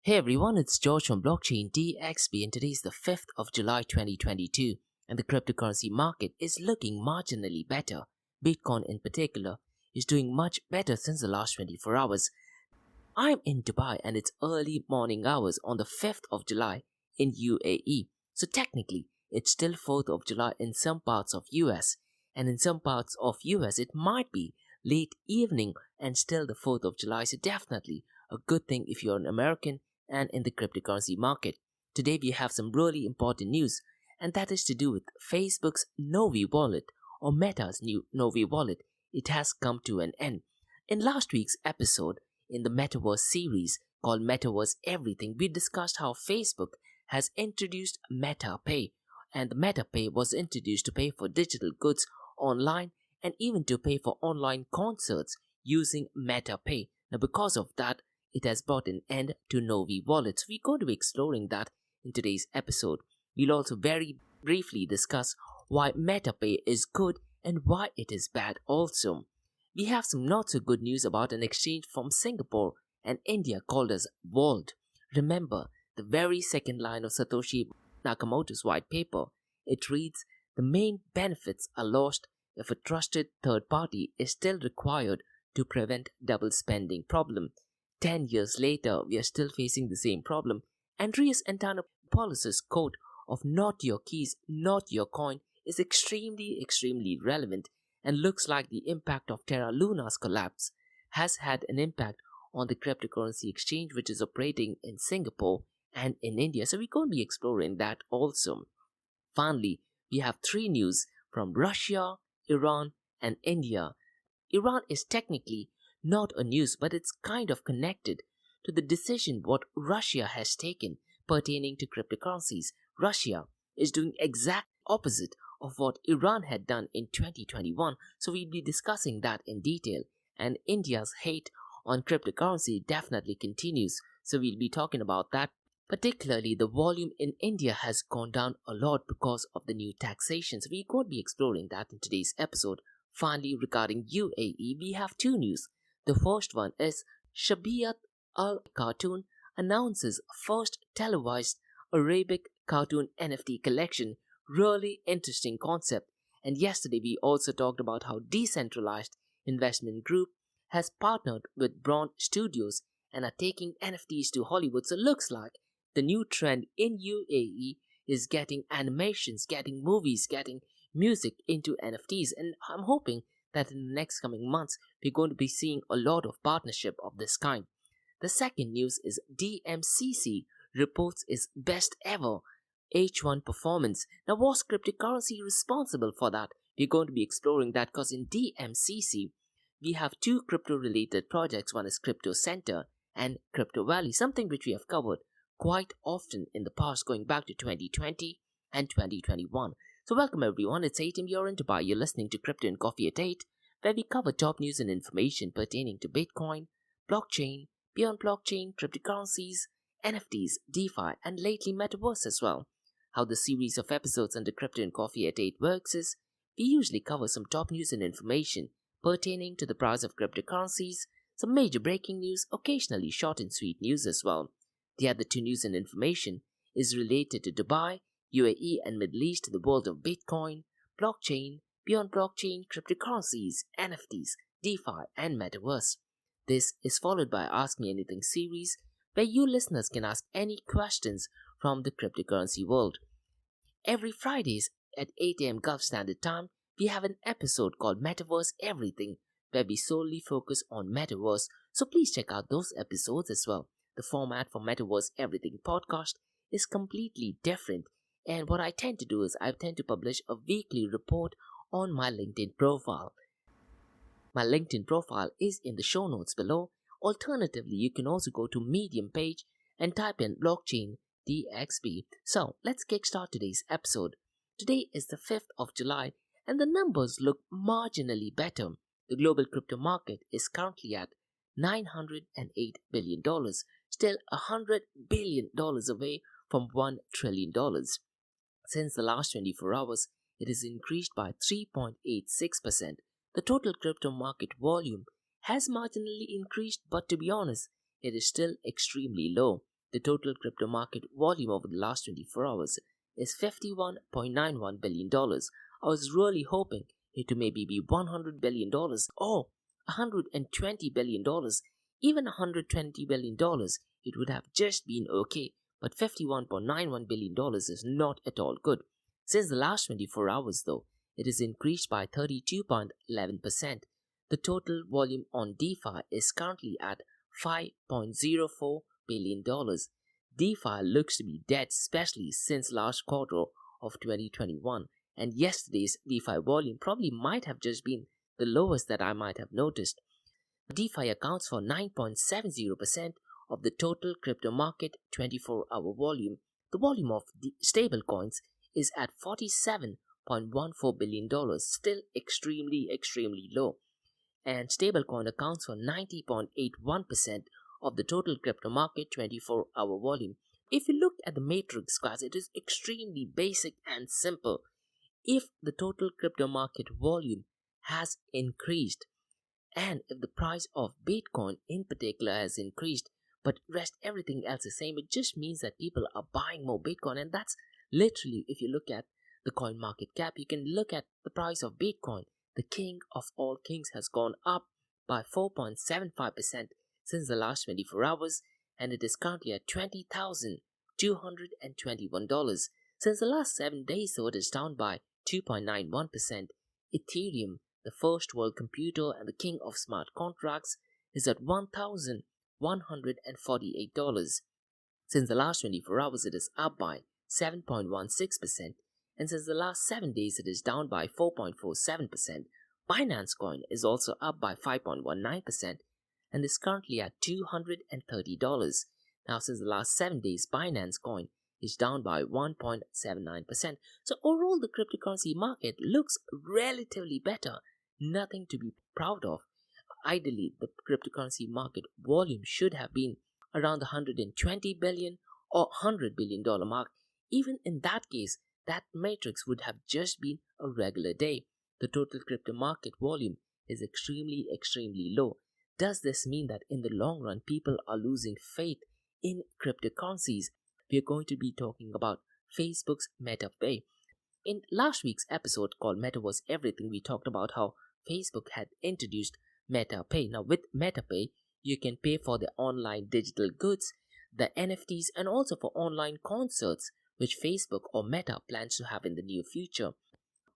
Hey everyone, it's George from Blockchain DXB and today is the 5th of July 2022 and the cryptocurrency market is looking marginally better. Bitcoin in particular is doing much better since the last 24 hours. I'm in Dubai and it's early morning hours on the 5th of July in UAE. So technically, it's still 4th of July in some parts of US and in some parts of US it might be late evening and still the 4th of July. So definitely a good thing if you're an American and in the cryptocurrency market. Today we have some really important news and that is to do with Facebook's Novi wallet or Meta's new Novi wallet. It has come to an end. In last week's episode in the Metaverse series called Metaverse Everything, we discussed how Facebook has introduced Meta Pay, and the Meta Pay was introduced to pay for digital goods online and even to pay for online concerts using Meta Pay. Now because of that, it has brought an end to Novi wallets. We're going to be exploring that in today's episode. We'll also very briefly discuss why MetaPay is good and why it is bad also. We have some not so good news about an exchange from Singapore and India called as Vault. Remember, the very second line of Satoshi Nakamoto's white paper. It reads, the main benefits are lost if a trusted third party is still required to prevent double spending problem. 10 years later, we are still facing the same problem. Andreas Antonopoulos' quote of not your keys, not your coin is extremely relevant and looks like the impact of Terra Luna's collapse has had an impact on the cryptocurrency exchange which is operating in Singapore and in India. So we're going to be exploring that also. Finally, we have three news from Russia, Iran and India. Iran is technically not a news, but it's kind of connected to the decision what Russia has taken pertaining to cryptocurrencies. Russia is doing exact opposite of what Iran had done in 2021, so we'll be discussing that in detail. And India's hate on cryptocurrency definitely continues, so we'll be talking about that. Particularly, the volume in India has gone down a lot because of the new taxation, so we're going to be exploring that in today's episode. Finally, regarding UAE, we have two news. The first one is Shaabiat Al Cartoon announces first televised Arabic cartoon NFT collection. Really interesting concept. And yesterday we also talked about how decentralized investment group has partnered with Braun Studios and are taking NFTs to Hollywood. So it looks like the new trend in UAE is getting animations, getting movies, getting music into NFTs, and I'm hoping that in the next coming months, we're going to be seeing a lot of partnership of this kind. The second news is DMCC reports its best ever H1 performance. Now, was cryptocurrency responsible for that? We're going to be exploring that because in DMCC, we have two crypto-related projects. One is Crypto Center and Crypto Valley, something which we have covered quite often in the past, going back to 2020 and 2021. So welcome everyone, it's 8 AM, you're in Dubai, you're listening to Crypto and Coffee at 8, where we cover top news and information pertaining to Bitcoin, blockchain, beyond blockchain, cryptocurrencies, NFTs, DeFi, and lately Metaverse as well. How the series of episodes under Crypto and Coffee at 8 works is, we usually cover some top news and information pertaining to the price of cryptocurrencies, some major breaking news, occasionally short and sweet news as well. The other two news and information is related to Dubai, UAE and Middle East, the world of Bitcoin, blockchain, beyond blockchain, cryptocurrencies, NFTs, DeFi and Metaverse. This is followed by Ask Me Anything series where you listeners can ask any questions from the cryptocurrency world. Every Fridays at 8 AM Gulf Standard Time, we have an episode called Metaverse Everything where we solely focus on Metaverse, so please check out those episodes as well. The format for Metaverse Everything podcast is completely different. And what I tend to do is I tend to publish a weekly report on my LinkedIn profile. My LinkedIn profile is in the show notes below. Alternatively, you can also go to Medium page and type in blockchain DXB. So let's kickstart today's episode. Today is the 5th of July and the numbers look marginally better. The global crypto market is currently at $908 billion, still $100 billion away from $1 trillion. Since the last 24 hours, it has increased by 3.86%. The total crypto market volume has marginally increased, but to be honest, it is still extremely low. the total crypto market volume over the last 24 hours is $51.91 billion. I was really hoping it to maybe be $100 billion or $120 billion, even $120 billion. It would have just been okay, but $51.91 billion is not at all good. Since the last 24 hours though, it has increased by 32.11%. The total volume on DeFi is currently at $5.04 billion. DeFi looks to be dead, especially since last quarter of 2021, and yesterday's DeFi volume probably might have just been the lowest that I might have noticed. DeFi accounts for 9.70% of the total crypto market 24-hour volume. The volume of the stablecoins is at $47.14 billion, still extremely low. And stablecoin accounts for 90.81% of the total crypto market 24-hour volume. If you look at the matrix, guys, it is extremely basic and simple. If the total crypto market volume has increased, and if the price of Bitcoin in particular has increased, but everything else is same, it just means that people are buying more Bitcoin. And that's literally, if you look at the coin market cap, you can look at the price of Bitcoin. The king of all kings has gone up by 4.75% since the last 24 hours, and it is currently at $20,221. Since the last 7 days though, it is down by 2.91%. Ethereum, the first world computer and the king of smart contracts, is at $1,148. Since the last 24 hours, it is up by 7.16%. And since the last 7 days, it is down by 4.47%. Binance Coin is also up by 5.19% and is currently at $230. Now, since the last 7 days, Binance Coin is down by 1.79%. So overall, the cryptocurrency market looks relatively better. Nothing to be proud of. Ideally, the cryptocurrency market volume should have been around the $120 billion or $100 billion mark. Even in that case, that matrix would have just been a regular day. The total crypto market volume is extremely low. Does this mean that in the long run, people are losing faith in cryptocurrencies? We are going to be talking about Facebook's MetaPay. In last week's episode called Metaverse Everything, we talked about how Facebook had introduced MetaPay. Now, with MetaPay, you can pay for the online digital goods, the NFTs, and also for online concerts, which Facebook or Meta plans to have in the near future.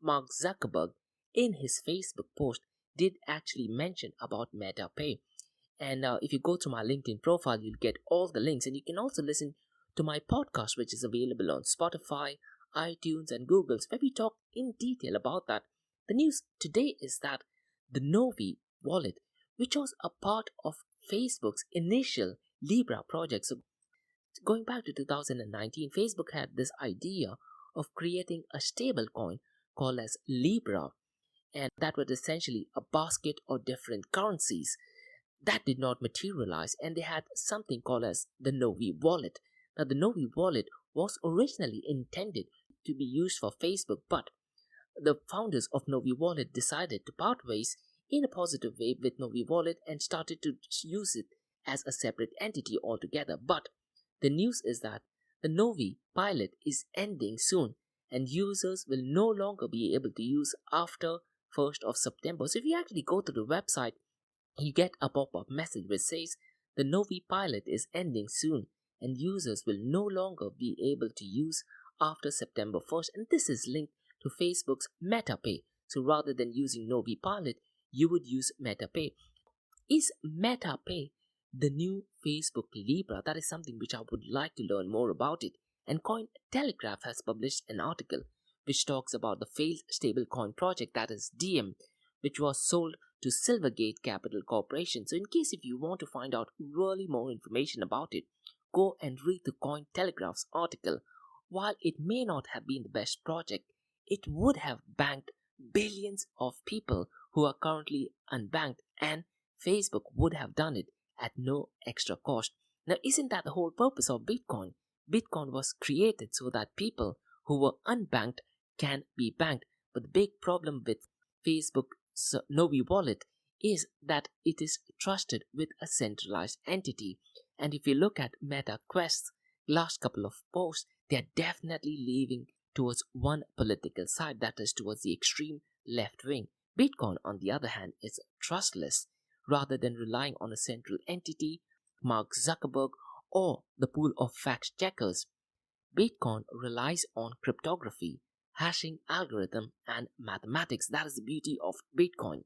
Mark Zuckerberg, in his Facebook post, did actually mention about MetaPay. And if you go to my LinkedIn profile, you'll get all the links. And you can also listen to my podcast, which is available on Spotify, iTunes, and Google, where we talk in detail about that. The news today is that the Novi wallet, which was a part of Facebook's initial Libra project. So going back to 2019, Facebook had this idea of creating a stable coin called as Libra, and that was essentially a basket of different currencies. That did not materialize, and they had something called as the Novi wallet. Now, the Novi wallet was originally intended to be used for Facebook, but the founders of Novi wallet decided to part ways in a positive way with Novi wallet and started to use it as a separate entity altogether. But the news is that the Novi pilot is ending soon, and users will no longer be able to use after 1st of September. So if you actually go to the website, you get a pop-up message which says the Novi pilot is ending soon and users will no longer be able to use after September 1st. And this is linked to Facebook's MetaPay. So rather than using Novi pilot, you would use MetaPay. Is MetaPay the new Facebook Libra? That is something which I would like to learn more about it. And Cointelegraph has published an article which talks about the failed stablecoin project, that is DM, which was sold to Silvergate Capital Corporation. So in case if you want to find out really more information about it, go and read the Cointelegraph's article. While it may not have been the best project, it would have banked billions of people who are currently unbanked, and Facebook would have done it at no extra cost. Now, isn't that the whole purpose of Bitcoin? Bitcoin was created so that people who were unbanked can be banked. But the big problem with Facebook's Novi wallet is that it is trusted with a centralized entity. And if you look at Meta Quest's last couple of posts, they are definitely leaning towards one political side, that is towards the extreme left wing. Bitcoin, on the other hand, is trustless. Rather than relying on a central entity, Mark Zuckerberg, or the pool of fact checkers, Bitcoin relies on cryptography, hashing algorithm, and mathematics. That is the beauty of Bitcoin.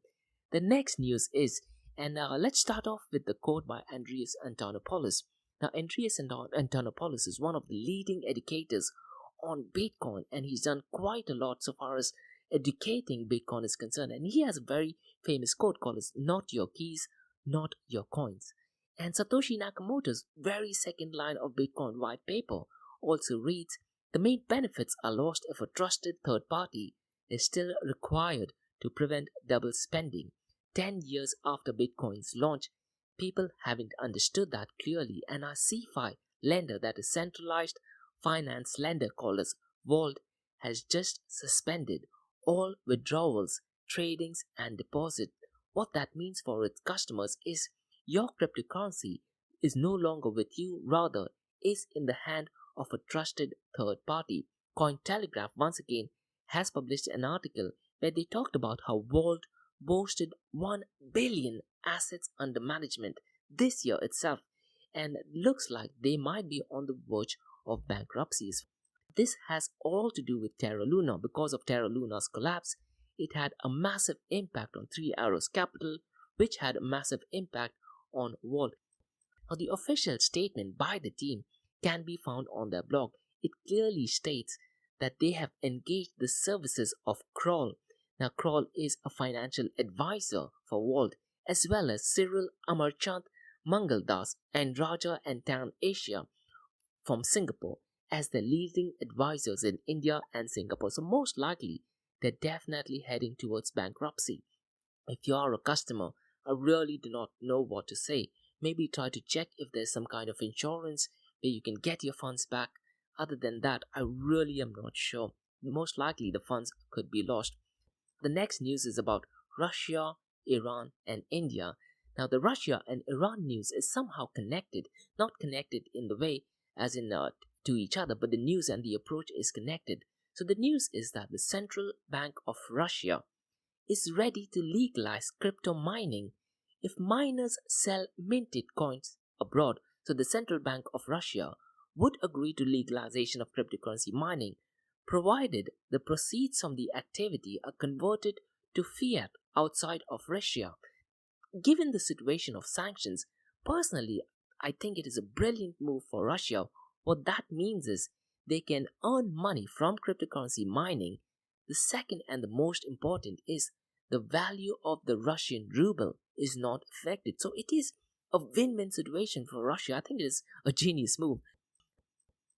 The next news is, and let's start off with the quote by Andreas Antonopoulos. Now, Andreas Antonopoulos is one of the leading educators on Bitcoin, and he's done quite a lot so far as educating Bitcoin is concerned. And he has a very famous quote called "Not your keys, not your coins." And Satoshi Nakamoto's very second line of Bitcoin white paper also reads, "The main benefits are lost if a trusted third party is still required to prevent double spending." 10 years after Bitcoin's launch, people haven't understood that clearly, and our CeFi lender, that is centralized finance lender called as Vault, has just suspended all withdrawals, tradings, and deposit. What that means for its customers is your cryptocurrency is no longer with you, rather is in the hand of a trusted third party. Cointelegraph once again has published an article where they talked about how Vault boasted 1 billion assets under management this year itself, and looks like they might be on the verge of bankruptcies. This has all to do with Terra Luna. Because of Terra Luna's collapse, it had a massive impact on Three Arrows Capital, which had a massive impact on Vault. Now, the official statement by the team can be found on their blog. It clearly states that they have engaged the services of Kroll. Now, Kroll is a financial advisor for Vault, as well as Cyril Amarchand Mangaldas and Raja and Tan Asia from Singapore as the leading advisors in India and Singapore. So most likely, they're definitely heading towards bankruptcy. If you are a customer, I really do not know what to say. Maybe try to check if there's some kind of insurance where you can get your funds back. Other than that, I really am not sure. Most likely, the funds could be lost. The next news is about Russia, Iran, and India. Now, the Russia and Iran news is somehow connected, not connected in the way as in to each other, but the news and the approach is connected. So the news is that the Central Bank of Russia is ready to legalize crypto mining if miners sell minted coins abroad. So the Central Bank of Russia would agree to legalization of cryptocurrency mining, provided the proceeds from the activity are converted to fiat outside of Russia. Given the situation of sanctions, personally, I think it is a brilliant move for Russia. What that means is they can earn money from cryptocurrency mining. The second and the most important is the value of the Russian ruble is not affected. So it is a win-win situation for Russia. I think it is a genius move.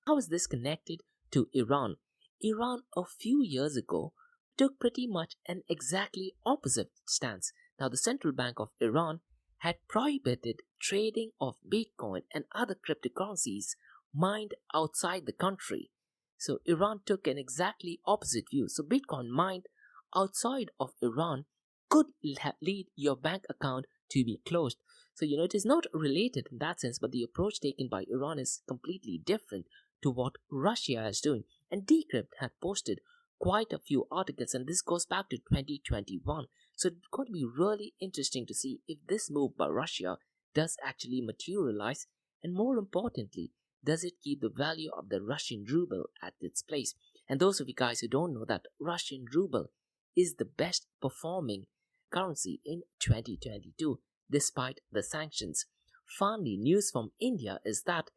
How is this connected to Iran? Iran a few years ago took pretty much an exactly opposite stance. Now, the Central Bank of Iran had prohibited trading of Bitcoin and other cryptocurrencies mined outside the country. So Iran took an exactly opposite view. So Bitcoin mined outside of Iran could lead your bank account to be closed. So, it is not related in that sense, but the approach taken by Iran is completely different to what Russia is doing. And Decrypt had posted quite a few articles, and this goes back to 2021. So it's going to be really interesting to see if this move by Russia does actually materialize, and more importantly, does it keep the value of the Russian ruble at its place? And those of you guys who don't know that Russian ruble is the best performing currency in 2022 despite the sanctions. Finally, news from India is that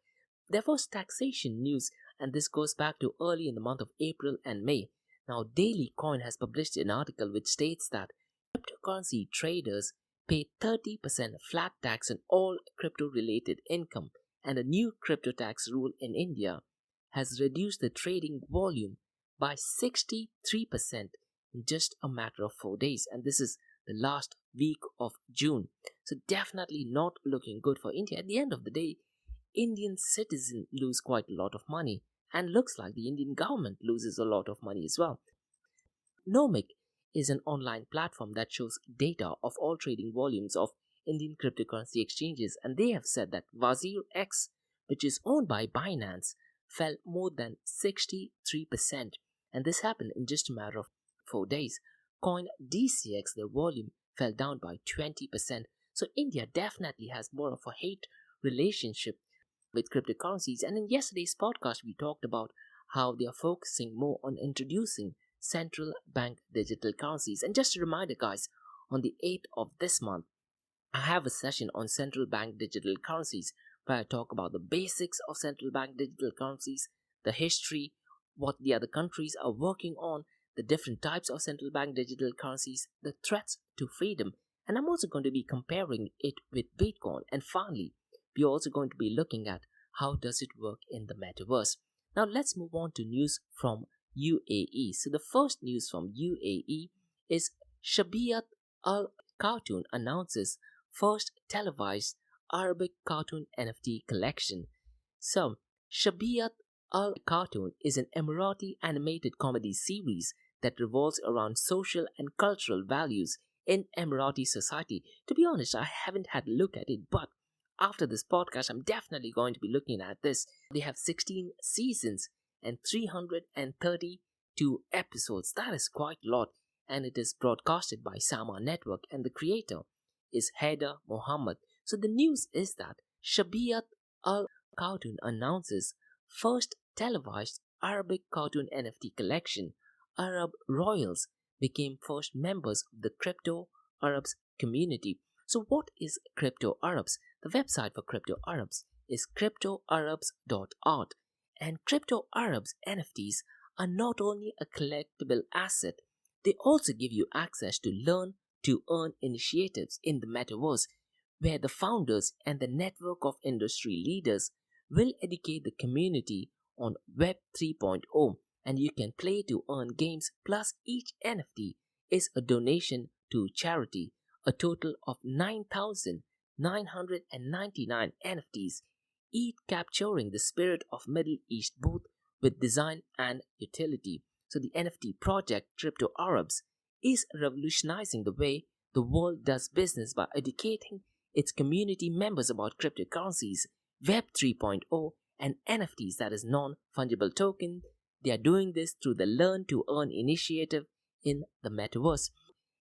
there was taxation news, and this goes back to early in the month of April and May. Now, Daily Coin has published an article which states that cryptocurrency traders pay 30% flat tax on all crypto-related income, and a new crypto tax rule in India has reduced the trading volume by 63% in just a matter of 4 days, and this is the last week of June. So definitely not looking good for India. At the end of the day, Indian citizens lose quite a lot of money, and looks like the Indian government loses a lot of money as well. Nomic is an online platform that shows data of all trading volumes of Indian cryptocurrency exchanges, and they have said that Wazir X, which is owned by Binance, fell more than 63%, and this happened in just a matter of 4 days. Coin DCX, their volume fell down by 20%. So India definitely has more of a hate relationship with cryptocurrencies. And in yesterday's podcast, we talked about how they are focusing more on introducing central bank digital currencies. And just a reminder, guys, on the 8th of this month, I have a session on central bank digital currencies where I talk about the basics of central bank digital currencies, the history, what the other countries are working on, the different types of central bank digital currencies, the threats to freedom, and I'm also going to be comparing it with Bitcoin. And finally, we're also going to be looking at how does it work in the metaverse. Now let's move on to news from UAE. So the first news from UAE is Shaabiat Al Cartoon announces first televised Arabic cartoon NFT collection. So Shaabiat Al Cartoon is an Emirati animated comedy series that revolves around social and cultural values in Emirati society. To be honest, I haven't had a look at it, but after this podcast, I'm definitely going to be looking at this. They have 16 seasons and 332 episodes. That is quite a lot, and it is broadcasted by Sama Network, and the creator is Haider Mohammed. So the news is that Shaabiat Al Cartoon announces first televised Arabic cartoon NFT collection. Arab royals became first members of the Crypto Arabs community. So what is Crypto Arabs? The website for Crypto Arabs is cryptoarabs.art, and Crypto Arabs NFTs are not only a collectible asset, they also give you access to learn to earn initiatives in the metaverse, where the founders and the network of industry leaders will educate the community on Web 3.0, and you can play to earn games, plus each NFT is a donation to charity. A total of 9,999 NFTs, each capturing the spirit of Middle East both with design and utility. So the NFT project Crypto Arabs is revolutionizing the way the world does business by educating its community members about cryptocurrencies, Web 3.0, and NFTs, that is non-fungible token. They are doing this through the Learn to Earn initiative in the metaverse.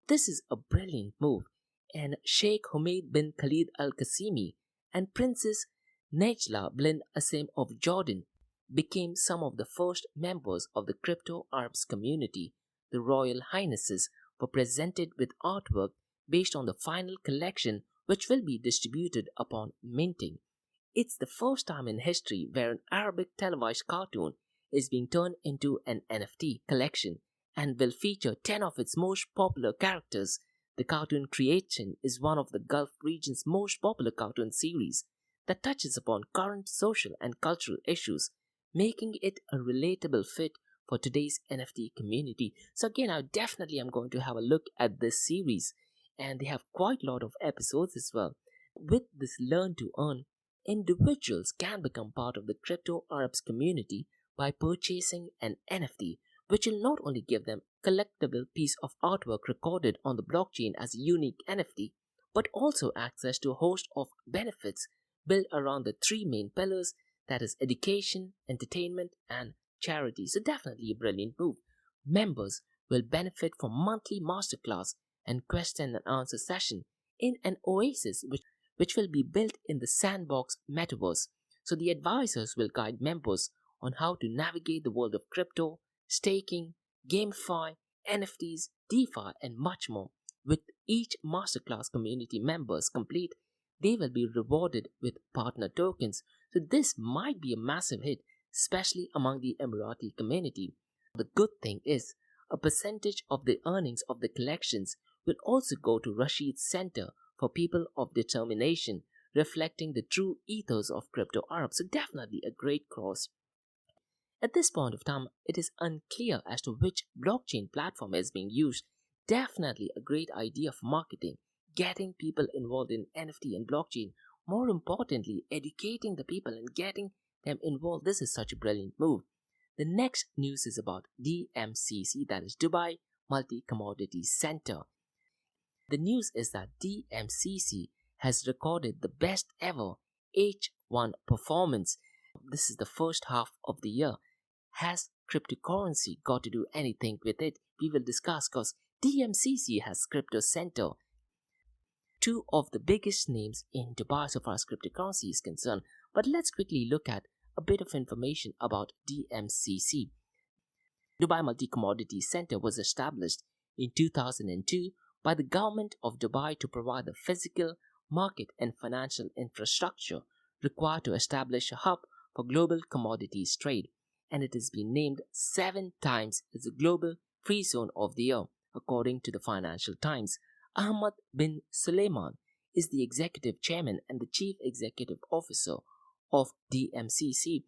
This is a brilliant move, and Sheikh Hamad bin Khalid Al Qasimi and Princess Najla bin Asim of Jordan became some of the first members of the Crypto Arabs community. The Royal Highnesses were presented with artwork based on the final collection, which will be distributed upon minting. It's the first time in history where an Arabic televised cartoon is being turned into an NFT collection and will feature 10 of its most popular characters. The cartoon creation is one of the Gulf region's most popular cartoon series that touches upon current social and cultural issues, making it a relatable fit for today's NFT community. So again, I definitely am going to have a look at this series, and they have quite a lot of episodes as well. With this Learn to Earn, individuals can become part of the Crypto Arabs community by purchasing an NFT, which will not only give them a collectible piece of artwork recorded on the blockchain as a unique NFT, but also access to a host of benefits built around the three main pillars, that is education, entertainment, and charity. So definitely a brilliant move. Members will benefit from monthly masterclass and question and answer session in an oasis which will be built in the sandbox metaverse. So the advisors will guide members on how to navigate the world of crypto, staking, GameFi, NFTs, DeFi, and much more. With each masterclass community members complete, they will be rewarded with partner tokens. So this might be a massive hit, especially among the Emirati community. The good thing is, a percentage of the earnings of the collections will also go to Rashid's Center for People of Determination, reflecting the true ethos of Crypto Arabs. So definitely a great cause. At this point of time, it is unclear as to which blockchain platform is being used. Definitely a great idea for marketing, getting people involved in NFT and blockchain. More importantly, educating the people and getting them involved. This is such a brilliant move. The next news is about DMCC, that is Dubai Multi Commodities Centre. The news is that DMCC has recorded the best ever H1 performance. This is the first half of the year. Has cryptocurrency got to do anything with it? We will discuss because DMCC has Crypto Center, two of the biggest names in Dubai so far as cryptocurrency is concerned. But let's quickly look at a bit of information about DMCC. Dubai Multi Commodities Centre was established in 2002 by the government of Dubai to provide the physical, market and financial infrastructure required to establish a hub for global commodities trade, and it has been named 7 times as the Global Free Zone of the Year, according to the Financial Times. Ahmad bin Suleiman is the executive chairman and the chief executive officer of DMCC.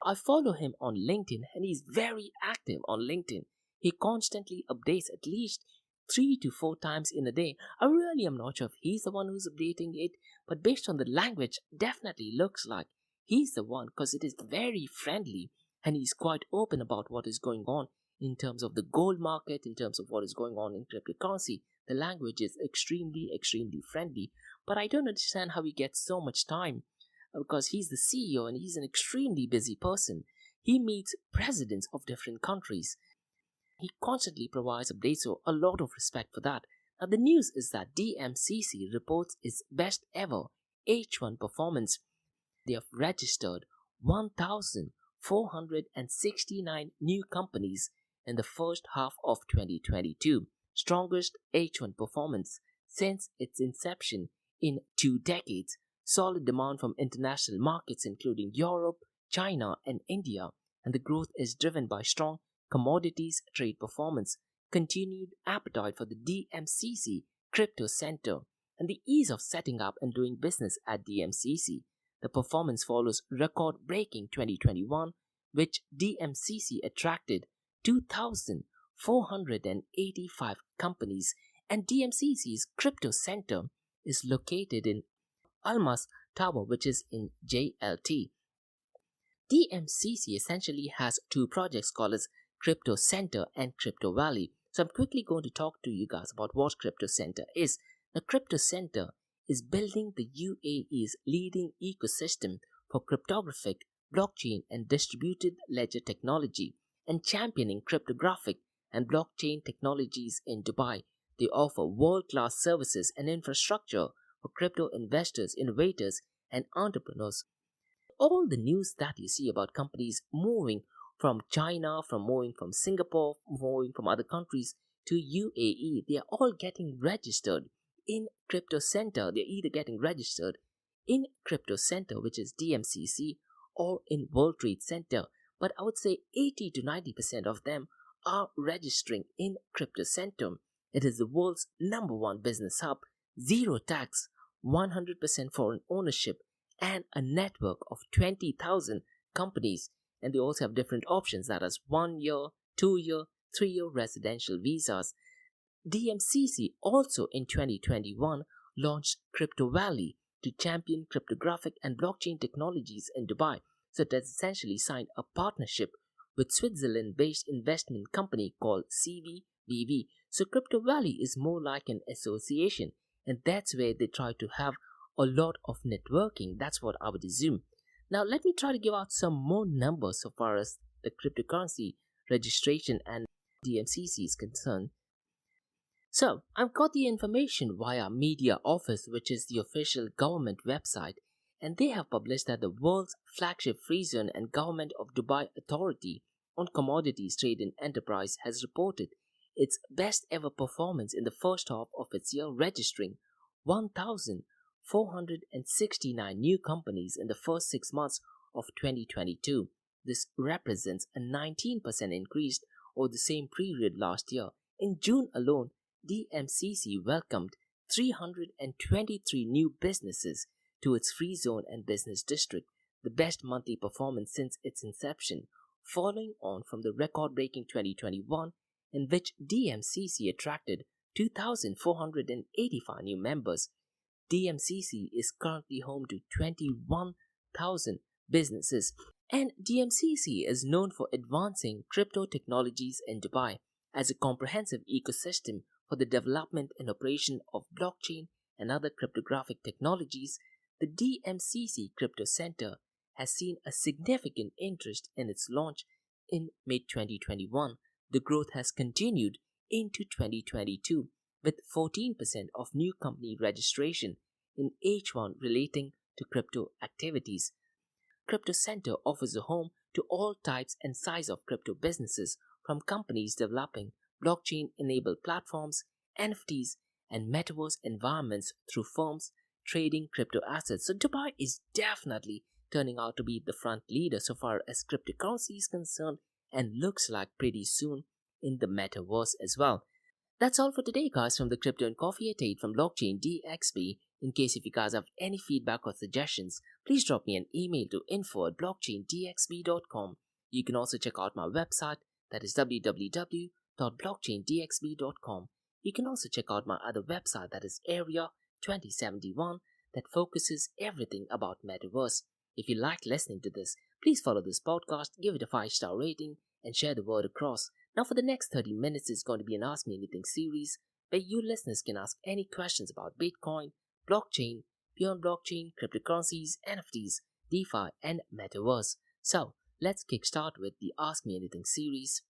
I follow him on LinkedIn and he's very active on LinkedIn. He constantly updates at least 3 to 4 times in a day. I really am not sure if he's the one who's updating it, but based on the language, definitely looks like he's the one because it is very friendly and he's quite open about what is going on in terms of the gold market, in terms of what is going on in cryptocurrency. The language is extremely friendly, but I don't understand how he gets so much time because he's the CEO and he's an extremely busy person. He meets presidents of different countries. He constantly provides updates, so a lot of respect for that. Now the news is that DMCC reports its best ever H1 performance. They have registered 1,469 new companies in the first half of 2022, strongest H1 performance since its inception in 2 decades. Solid demand from international markets including Europe, China and India, and the growth is driven by strong commodities trade performance, continued appetite for the DMCC Crypto Center, and the ease of setting up and doing business at DMCC. The performance follows record-breaking 2021, which DMCC attracted 2,485 companies, and DMCC's Crypto Center is located in Almas Tower, which is in JLT. DMCC essentially has 2 projects called as Crypto Center and Crypto Valley. So I'm quickly going to talk to you guys about what Crypto Center is. The Crypto Center is building the UAE's leading ecosystem for cryptographic, blockchain and distributed ledger technology and championing cryptographic and blockchain technologies in Dubai. They offer world-class services and infrastructure for crypto investors, innovators, and entrepreneurs. All the news that you see about companies moving from China, moving from Singapore, moving from other countries to UAE, they are all getting registered in Crypto Center. They're either getting registered in Crypto Center, which is DMCC, or in World Trade Center. But I would say 80 to 90% of them are registering in Crypto Center. It is the world's #1 business hub, zero tax, 100% foreign ownership, and a network of 20,000 companies. And they also have different options, that is 1 year, 2 year, 3 year residential visas. DMCC also in 2021 launched Crypto Valley to champion cryptographic and blockchain technologies in Dubai. So it has essentially signed a partnership with Switzerland-based investment company called CVVV. So Crypto Valley is more like an association, and that's where they try to have a lot of networking. That's what I would assume. Now let me try to give out some more numbers so far as the cryptocurrency registration and DMCC is concerned. So I've got the information via Media Office, which is the official government website, and they have published that the world's flagship free zone and Government of Dubai Authority on Commodities Trade and Enterprise has reported its best ever performance in the first half of its year, registering 1,469 new companies in the first 6 months of 2022. This represents a 19% increase over the same period last year. In June alone, DMCC welcomed 323 new businesses to its free zone and business district, the best monthly performance since its inception, following on from the record-breaking 2021, in which DMCC attracted 2,485 new members. DMCC is currently home to 21,000 businesses, and DMCC is known for advancing crypto technologies in Dubai as a comprehensive ecosystem for the development and operation of blockchain and other cryptographic technologies, the DMCC Crypto Center has seen a significant interest in its launch in mid-2021. The growth has continued into 2022 with 14% of new company registration in H1 relating to crypto activities. Crypto Center offers a home to all types and size of crypto businesses, from companies developing blockchain-enabled platforms, NFTs, and metaverse environments through firms trading crypto assets. So Dubai is definitely turning out to be the front leader so far as cryptocurrency is concerned, and looks like pretty soon in the metaverse as well. That's all for today, guys, from the Crypto and Coffee at 8 from Blockchain DXB. In case if you guys have any feedback or suggestions, please drop me an email to info@blockchaindxb.com. You can also check out my website, that is www.blockchaindxb.com. You can also check out my other website, that is Area 2071, that focuses everything about Metaverse. If you like listening to this, please follow this podcast, give it a 5-star rating, and share the word across. Now for the next 30 minutes, it's going to be an Ask Me Anything series where you listeners can ask any questions about Bitcoin, blockchain, beyond blockchain, cryptocurrencies, NFTs, DeFi, and Metaverse. So let's kickstart with the Ask Me Anything series.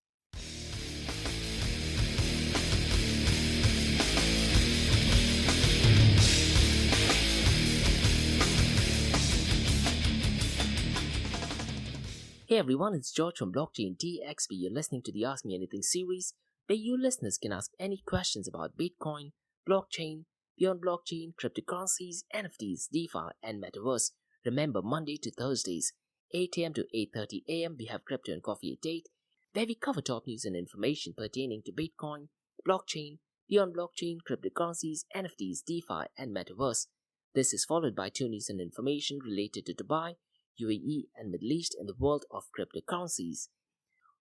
Hey everyone, it's George from Blockchain DXB. You're listening to the Ask Me Anything series where you listeners can ask any questions about Bitcoin, blockchain, beyond blockchain, cryptocurrencies, NFTs, DeFi, and Metaverse. Remember, Monday to Thursdays, 8 a.m. to 8:30 a.m. we have Crypto and Coffee at 8, where we cover top news and information pertaining to Bitcoin, blockchain, beyond blockchain, cryptocurrencies, NFTs, DeFi, and Metaverse. This is followed by 2 news and information related to Dubai, UAE, and Middle East in the world of cryptocurrencies.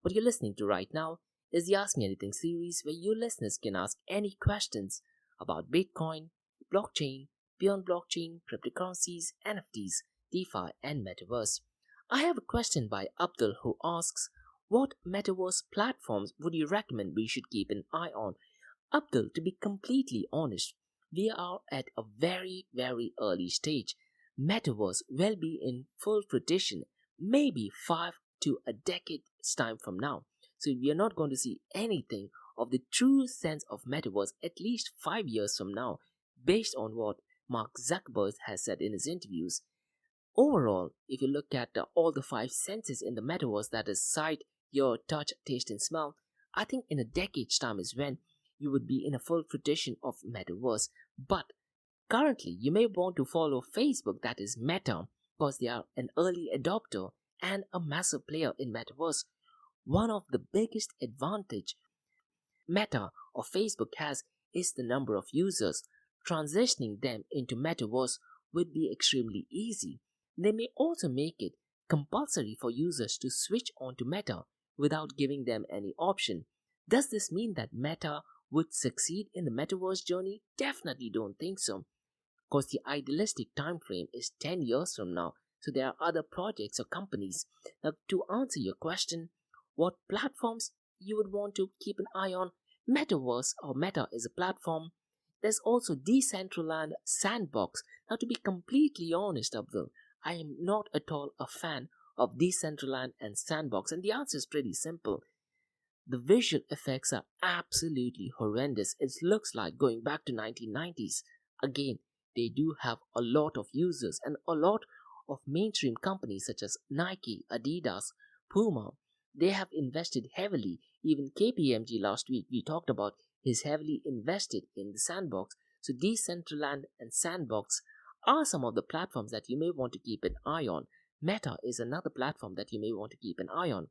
What you're listening to right now is the Ask Me Anything series where you listeners can ask any questions about Bitcoin, blockchain, beyond blockchain, cryptocurrencies, NFTs, DeFi, and Metaverse. I have a question by Abdul who asks, what Metaverse platforms would you recommend we should keep an eye on? Abdul, to be completely honest, we are at a very, very early stage. Metaverse will be in full fruition maybe 5 to a decade's time from now. So we are not going to see anything of the true sense of Metaverse at least 5 years from now, based on what Mark Zuckerberg has said in his interviews. Overall, if you look at all the 5 senses in the Metaverse, that is sight, hear, touch, taste, and smell, I think in a decade's time is when you would be in a full fruition of Metaverse. But currently, you may want to follow Facebook, that is Meta, because they are an early adopter and a massive player in Metaverse. One of the biggest advantage Meta or Facebook has is the number of users. Transitioning them into Metaverse would be extremely easy. They may also make it compulsory for users to switch on to Meta without giving them any option. Does this mean that Meta would succeed in the Metaverse journey? Definitely don't think so, because the idealistic time frame is 10 years from now. So there are other projects or companies. Now, to answer your question, what platforms you would want to keep an eye on? Metaverse or Meta is a platform. There's also Decentraland Sandbox. Now, to be completely honest, Abdul, I am not at all a fan of Decentraland and Sandbox, and the answer is pretty simple. The visual effects are absolutely horrendous. It looks like going back to 1990s. Again, they do have a lot of users and a lot of mainstream companies such as Nike, Adidas, Puma. They have invested heavily. Even KPMG last week we talked about is heavily invested in the Sandbox. So Decentraland and Sandbox are some of the platforms that you may want to keep an eye on. Meta is another platform that you may want to keep an eye on.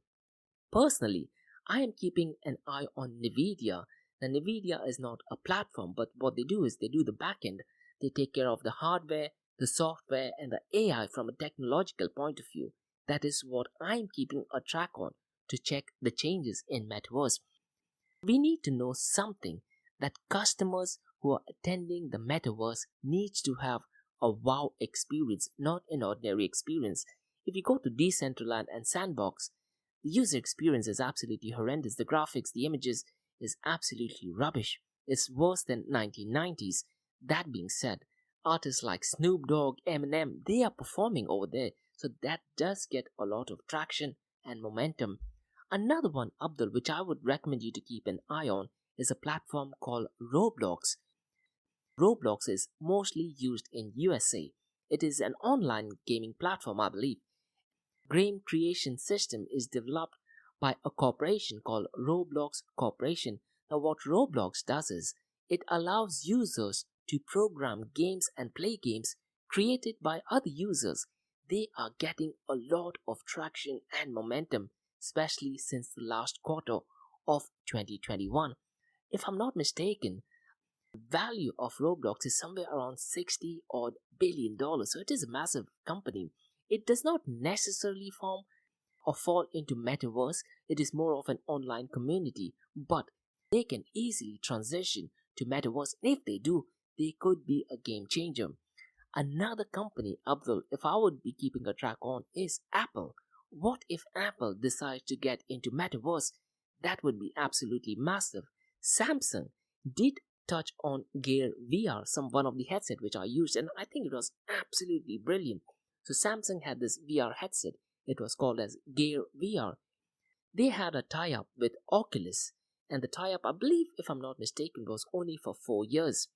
Personally, I am keeping an eye on Nvidia. Now, Nvidia is not a platform, but what they do is they do the backend. They take care of the hardware, the software, and the AI from a technological point of view. That is what I'm keeping a track on to check the changes in Metaverse. We need to know something that customers who are attending the Metaverse needs to have a wow experience, not an ordinary experience. If you go to Decentraland and Sandbox, the user experience is absolutely horrendous. The graphics, the images is absolutely rubbish. It's worse than 1990s. That being said, artists like Snoop Dogg, Eminem, they are performing over there, so that does get a lot of traction and momentum. Another one, Abdul, which I would recommend you to keep an eye on, is a platform called Roblox. Roblox is mostly used in USA. It is an online gaming platform, I believe. Game creation system is developed by a corporation called Roblox Corporation. Now, what Roblox does is it allows users to program games and play games created by other users. They are getting a lot of traction and momentum, especially since the last quarter of 2021. If I'm not mistaken, the value of Roblox is somewhere around 60 odd billion dollars. So it is a massive company. It does not necessarily form or fall into metaverse. It is more of an online community, but they can easily transition to metaverse. And if they do, they could be a game changer. Another company, Abdul, if I would be keeping a track on, is Apple. What if Apple decides to get into metaverse? That would be absolutely massive. Samsung did touch on Gear VR, one of the headset which I used, and I think it was absolutely brilliant. So Samsung had this VR headset. It was called as Gear VR. They had a tie-up with Oculus, and the tie-up, I believe, if I'm not mistaken, was only for 4 years.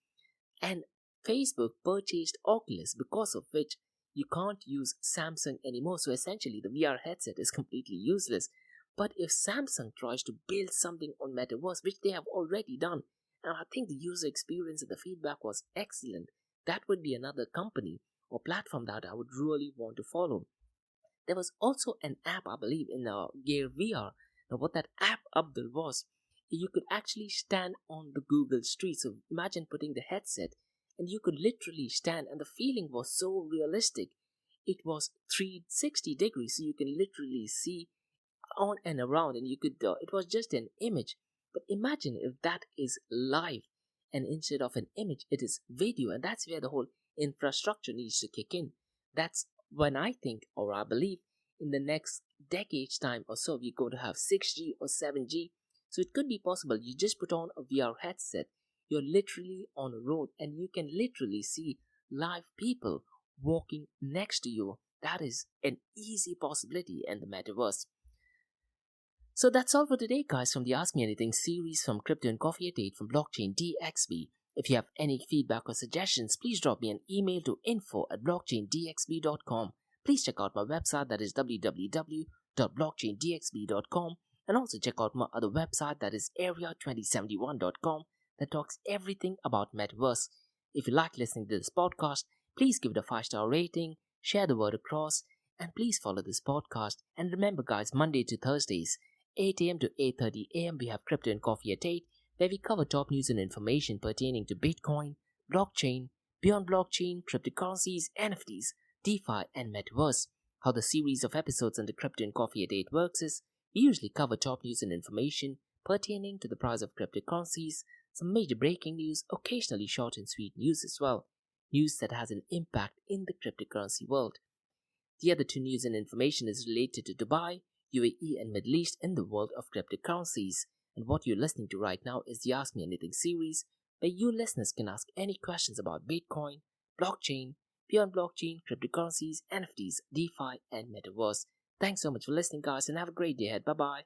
And Facebook purchased Oculus, because of which you can't use Samsung anymore. So essentially, the VR headset is completely useless. But if Samsung tries to build something on Metaverse, which they have already done, and I think the user experience and the feedback was excellent, that would be another company or platform that I would really want to follow. There was also an app, I believe, in Gear VR. Now, what that app, Abdul, was, you could actually stand on the Google street. So imagine putting the headset and you could literally stand, and the feeling was so realistic. It was 360 degrees, so you can literally see on and around, and you could, it was just an image. But imagine if that is live, and instead of an image, it is video, and that's where the whole infrastructure needs to kick in. That's when I think, or I believe, in the next decade's time or so, we're going to have 6G or 7G. So it could be possible. You just put on a VR headset, you're literally on a road, and you can literally see live people walking next to you. That is an easy possibility in the metaverse. So that's all for today, guys, from the Ask Me Anything series from Crypto and Coffee at 8 from blockchain DXB. If you have any feedback or suggestions, please drop me an email to info@blockchaindxb.com. Please check out my website, that is www.blockchaindxb.com, and also check out my other website, that is area2071.com, that talks everything about Metaverse. If you like listening to this podcast, please give it a 5-star rating, share the word across, and please follow this podcast. And remember, guys, Monday to Thursdays, 8 a.m. to 8:30 a.m. we have Crypto and Coffee at 8, where we cover top news and information pertaining to Bitcoin, blockchain, beyond blockchain, cryptocurrencies, NFTs, DeFi, and Metaverse. How the series of episodes on the Crypto and Coffee at 8 works is, we usually cover top news and information pertaining to the price of cryptocurrencies, some major breaking news, occasionally short and sweet news as well, news that has an impact in the cryptocurrency world. The other two news and information is related to Dubai, UAE, and Middle East in the world of cryptocurrencies. And what you're listening to right now is the Ask Me Anything series, where you listeners can ask any questions about Bitcoin, blockchain, beyond blockchain, cryptocurrencies, NFTs, DeFi, and Metaverse. Thanks so much for listening, guys, and have a great day ahead. Bye-bye.